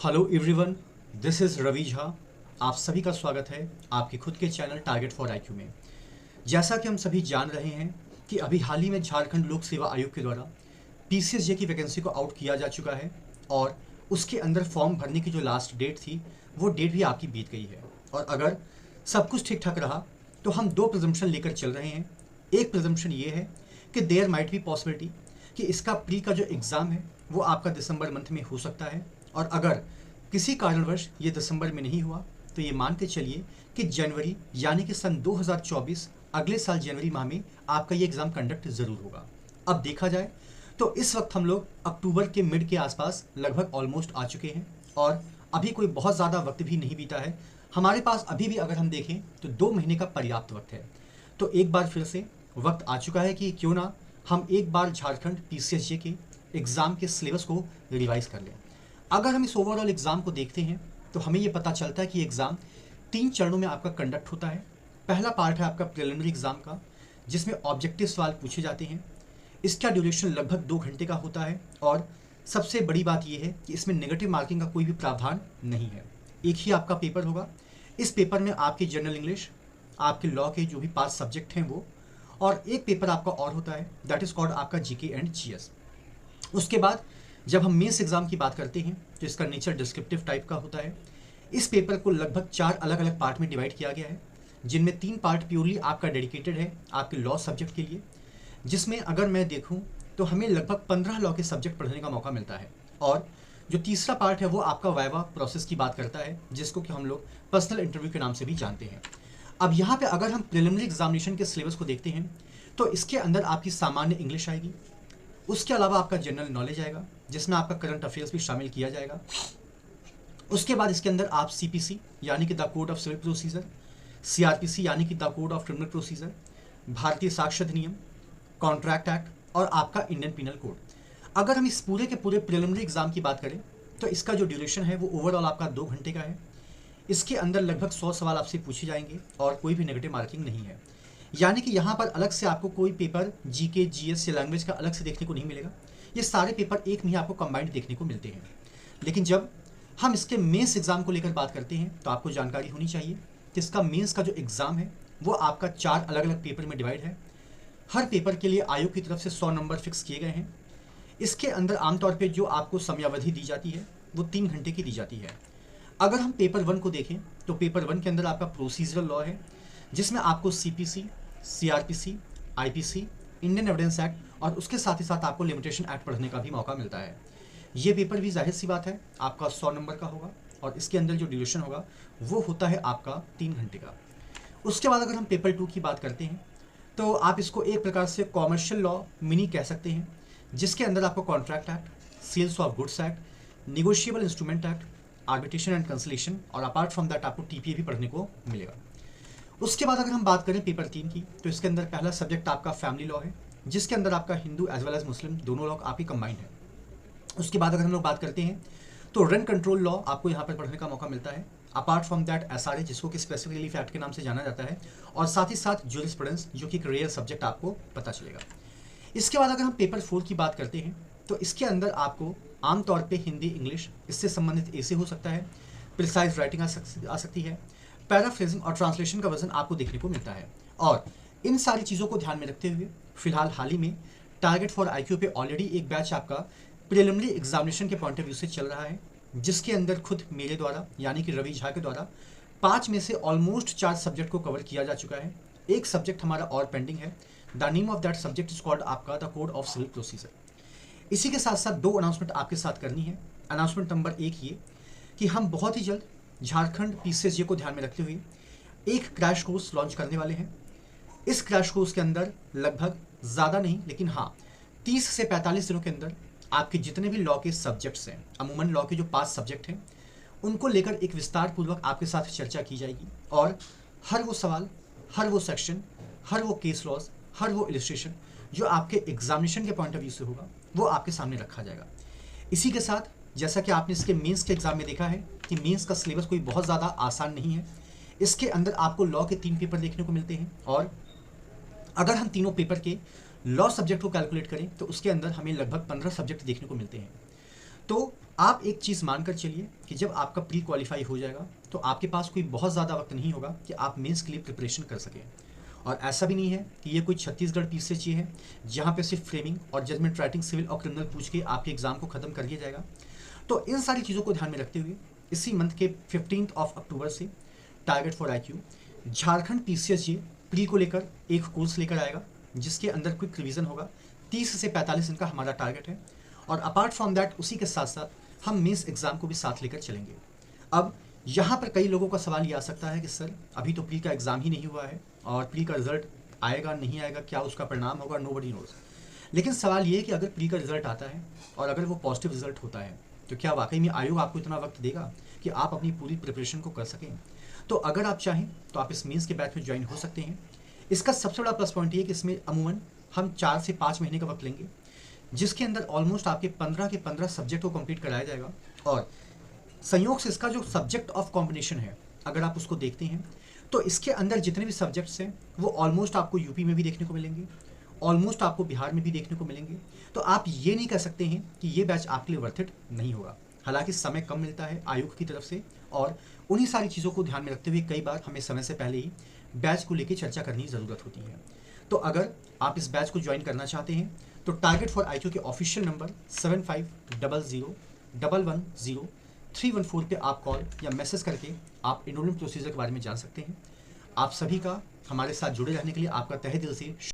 Hello everyone, this is Ravi Jha. आप सभी का स्वागत है आपके खुद के चैनल टारगेट फॉर आईक्यू में। जैसा कि हम सभी जान रहे हैं कि अभी हाल ही में झारखंड लोक सेवा आयोग के द्वारा पीसीएसजे की वैकेंसी को आउट किया जा चुका है और उसके अंदर फॉर्म भरने की जो लास्ट डेट थी वो डेट भी आपकी बीत गई है। और अगर सब कुछ ठीक ठाक रहा तो हम दो प्रिजम्पशन लेकर चल रहे हैं। एक प्रिजम्पशन ये है कि देयर माइट बी पॉसिबिलिटी कि इसका प्री का जो एग्ज़ाम है वो आपका दिसंबर मंथ में हो सकता है, और अगर किसी कारणवश ये दिसंबर में नहीं हुआ तो ये मान के चलिए कि जनवरी यानी कि सन 2024 अगले साल जनवरी माह में आपका ये एग्ज़ाम कंडक्ट ज़रूर होगा। अब देखा जाए तो इस वक्त हम लोग अक्टूबर के मिड के आसपास लगभग ऑलमोस्ट आ चुके हैं और अभी कोई बहुत ज़्यादा वक्त भी नहीं बीता है। हमारे पास अभी भी अगर हम देखें तो 2 महीने का पर्याप्त वक्त है। तो एक बार फिर से वक्त आ चुका है कि क्यों ना हम एक बार झारखंड पीसीएसजे के एग्ज़ाम के सिलेबस को रिवाइज़ कर लें। अगर हम इस ओवरऑल एग्ज़ाम को देखते हैं तो हमें ये पता चलता है कि एग्ज़ाम 3 चरणों में आपका कंडक्ट होता है। पहला पार्ट है आपका प्रिलिमिनरी एग्ज़ाम का, जिसमें ऑब्जेक्टिव सवाल पूछे जाते हैं। इसका ड्यूरेशन लगभग 2 घंटे का होता है और सबसे बड़ी बात यह है कि इसमें नेगेटिव मार्किंग का कोई भी प्रावधान नहीं है। एक ही आपका पेपर होगा। इस पेपर में आपके जनरल इंग्लिश, आपके लॉ के जो भी 5 सब्जेक्ट हैं वो, और एक पेपर आपका और होता है दैट इज़ कॉल्ड आपका जीके एंड जीएस। उसके बाद जब हम मेंस एग्ज़ाम की बात करते हैं तो इसका नेचर डिस्क्रिप्टिव टाइप का होता है। इस पेपर को लगभग 4 अलग अलग पार्ट में डिवाइड किया गया है, जिनमें 3 पार्ट प्योरली आपका डेडिकेटेड है आपके लॉ सब्जेक्ट के लिए, जिसमें अगर मैं देखूं तो हमें लगभग 15 लॉ के सब्जेक्ट पढ़ने का मौका मिलता है। और जो तीसरा पार्ट है वो आपका वाइवा प्रोसेस की बात करता है, जिसको कि हम लोग पर्सनल इंटरव्यू के नाम से भी जानते हैं। अब यहाँ पे अगर हम प्रिलिमिनरी एग्जामिनेशन के सिलेबस को देखते हैं तो इसके अंदर आपकी सामान्य इंग्लिश आएगी, उसके अलावा आपका जनरल नॉलेज आएगा जिसमें आपका करंट अफेयर्स भी शामिल किया जाएगा। उसके बाद इसके अंदर आप सीपीसी यानी कि the code of civil procedure, CrPC यानी कि the code of criminal procedure, भारतीय साक्ष्य अधिनियम, कॉन्ट्रैक्ट एक्ट और आपका इंडियन पिनल कोड। अगर हम इस पूरे के पूरे प्रिलिमिनरी एग्जाम की बात करें तो इसका जो ड्यूरेशन है वो ओवरऑल आपका 2 घंटे का है। इसके अंदर लगभग 100 सवाल आपसे पूछे जाएंगे और कोई भी नेगेटिव मार्किंग नहीं है। यानी कि यहाँ पर अलग से आपको कोई पेपर जीके जीएस या लैंग्वेज का अलग से देखने को नहीं मिलेगा। ये सारे पेपर एक में ही आपको कंबाइंड देखने को मिलते हैं। लेकिन जब हम इसके मेंस एग्ज़ाम को लेकर बात करते हैं तो आपको जानकारी होनी चाहिए कि इसका मेंस का जो एग्ज़ाम है वो आपका 4 अलग अलग पेपर में डिवाइड है। हर पेपर के लिए आयोग की तरफ से 100 नंबर फिक्स किए गए हैं। इसके अंदर आमतौर पर जो आपको समयावधि दी जाती है वो 3 घंटे की दी जाती है। अगर हम पेपर 1 को देखें तो पेपर 1 के अंदर आपका प्रोसीजरल लॉ है, जिसमें आपको CPC, CrPC, IPC, Indian evidence act और उसके साथ ही साथ आपको लिमिटेशन एक्ट पढ़ने का भी मौका मिलता है। ये पेपर भी जाहिर सी बात है आपका 100 नंबर का होगा और इसके अंदर जो ड्यूरेशन होगा वो होता है आपका 3 घंटे का। उसके बाद अगर हम पेपर 2 की बात करते हैं तो आप इसको एक प्रकार से कॉमर्शियल लॉ मिनी कह सकते हैं, जिसके अंदर आपको contract act, sales of goods act, negotiable instrument act, arbitration and conciliation और अपार्ट फ्रॉम दैट आपको टीपीए भी पढ़ने को मिलेगा। उसके बाद अगर हम बात करें पेपर 3 की तो इसके अंदर पहला सब्जेक्ट आपका फैमिली लॉ है, जिसके अंदर आपका हिंदू एज वेल एज मुस्लिम दोनों लॉ आपकी कंबाइंड है। उसके बाद अगर हम लोग बात करते हैं तो रेंट कंट्रोल लॉ आपको यहाँ पर पढ़ने का मौका मिलता है। अपार्ट फ्रॉम दैट एसआरए, जिसको कि स्पेसिफिक रिलीफ एक्ट के नाम से जाना जाता है, और साथ ही साथ ज्यूरिस्प्रूडेंस, जो कि एक रेयर सब्जेक्ट आपको पता चलेगा। इसके बाद अगर हम पेपर 4 की बात करते हैं तो इसके अंदर आपको आमतौर पर हिंदी, इंग्लिश, इससे संबंधित ऐसे हो सकता है, प्रिसाइज राइटिंग आ सकती है, पैराफ्रेजिंग और ट्रांसलेशन का वजन आपको देखने को मिलता है। और इन सारी चीज़ों को ध्यान में रखते हुए फिलहाल हाल ही में टारगेट फॉर आईक्यू पे ऑलरेडी एक बैच आपका प्रिलिमिनरी एग्जामिनेशन के पॉइंट ऑफ व्यू से चल रहा है, जिसके अंदर खुद मेरे द्वारा यानी कि रवि झा के द्वारा 5 में से ऑलमोस्ट 4 सब्जेक्ट को कवर किया जा चुका है। एक सब्जेक्ट हमारा और पेंडिंग है। The name of that subject is called आपका the code of civil procedure. इसी के साथ साथ 2 अनाउंसमेंट आपके साथ करनी है। अनाउंसमेंट नंबर 1 ये कि हम बहुत ही जल्द झारखंड पीसीएसजे को ध्यान में रखते हुए एक क्रैश कोर्स लॉन्च करने वाले हैं। इस क्रैश कोर्स के अंदर लगभग ज़्यादा नहीं लेकिन हाँ 30 से 45 दिनों के अंदर आपके जितने भी लॉ के सब्जेक्ट्स हैं, अमूमन लॉ के जो 5 सब्जेक्ट हैं, उनको लेकर एक विस्तार पूर्वक आपके साथ चर्चा की जाएगी और हर वो सवाल, हर वो सेक्शन, हर वो केस लॉज, हर वो इलिस्ट्रेशन जो आपके एग्जामिनेशन के पॉइंट ऑफ व्यू से होगा वो आपके सामने रखा जाएगा। इसी के साथ जैसा कि आपने इसके मेंस के एग्जाम में देखा है कि मेंस का सिलेबस कोई बहुत ज़्यादा आसान नहीं है। इसके अंदर आपको लॉ के 3 पेपर देखने को मिलते हैं और अगर हम तीनों पेपर के लॉ सब्जेक्ट को कैलकुलेट करें तो उसके अंदर हमें लगभग 15 सब्जेक्ट देखने को मिलते हैं। तो आप एक चीज़ मानकर चलिए कि जब आपका प्री क्वालिफाई हो जाएगा तो आपके पास कोई बहुत ज़्यादा वक्त नहीं होगा कि आप मेंस के लिए प्रिपरेशन कर सकें। और ऐसा भी नहीं है कि ये कोई छत्तीसगढ़ पीसीएचई है जहाँ पे सिर्फ फ्रेमिंग और जजमेंट राइटिंग सिविल और क्रिमिनल पूछ के आपके एग्जाम को ख़त्म कर दिया जाएगा। तो इन सारी चीज़ों को ध्यान में रखते हुए इसी मंथ के 15 अक्टूबर से target for IQ Jharkhand PCHE pre को लेकर एक कोर्स लेकर आएगा जिसके अंदर क्विक रिवीजन होगा। 30 से 45 दिन का हमारा टारगेट है। और अपार्ट फ्रॉम दैट उसी के साथ साथ हम मेंस एग्ज़ाम को भी साथ लेकर चलेंगे। अब यहाँ पर कई लोगों का सवाल ये आ सकता है कि सर अभी तो प्री का एग्ज़ाम ही नहीं हुआ है और प्री का रिजल्ट आएगा नहीं आएगा, क्या उसका परिणाम होगा, नोबडी नोज़। लेकिन सवाल ये है कि अगर प्री का रिजल्ट आता है और अगर वो पॉजिटिव रिजल्ट होता है तो क्या वाकई में आयोग आपको इतना वक्त देगा कि आप अपनी पूरी प्रिपरेशन को कर सकें? तो अगर आप चाहें तो आप इस मेंस के बैच में ज्वाइन हो सकते हैं। इसका सबसे बड़ा प्लस पॉइंट ये है कि इसमें अमूमन हम 4 से 5 महीने का वक्त लेंगे जिसके अंदर ऑलमोस्ट आपके 15 के 15 सब्जेक्ट को कंप्लीट कराया जाएगा। और संयोग से इसका जो सब्जेक्ट ऑफ कॉम्बिनेशन है अगर आप उसको देखते हैं तो इसके अंदर जितने भी सब्जेक्ट्स हैं वो ऑलमोस्ट आपको यूपी में भी देखने को मिलेंगे, ऑलमोस्ट आपको बिहार में भी देखने को मिलेंगे। तो आप ये नहीं कह सकते हैं कि ये बैच आपके लिए वर्थ इट नहीं होगा। हालांकि समय कम मिलता है आयोग की तरफ से और उन्हीं सारी चीज़ों को ध्यान में रखते हुए कई बार हमें समय से पहले ही बैच को लेकर चर्चा करने की ज़रूरत होती है। तो अगर आप इस बैच को ज्वाइन करना चाहते हैं तो टारगेट फॉर IQ के ऑफिशियल नंबर 7500110314 पे आप कॉल या मैसेज करके आप एनरोलमेंट प्रोसीजर के बारे में जान सकते हैं। आप सभी का हमारे साथ जुड़े रहने के लिए आपका तहे दिल से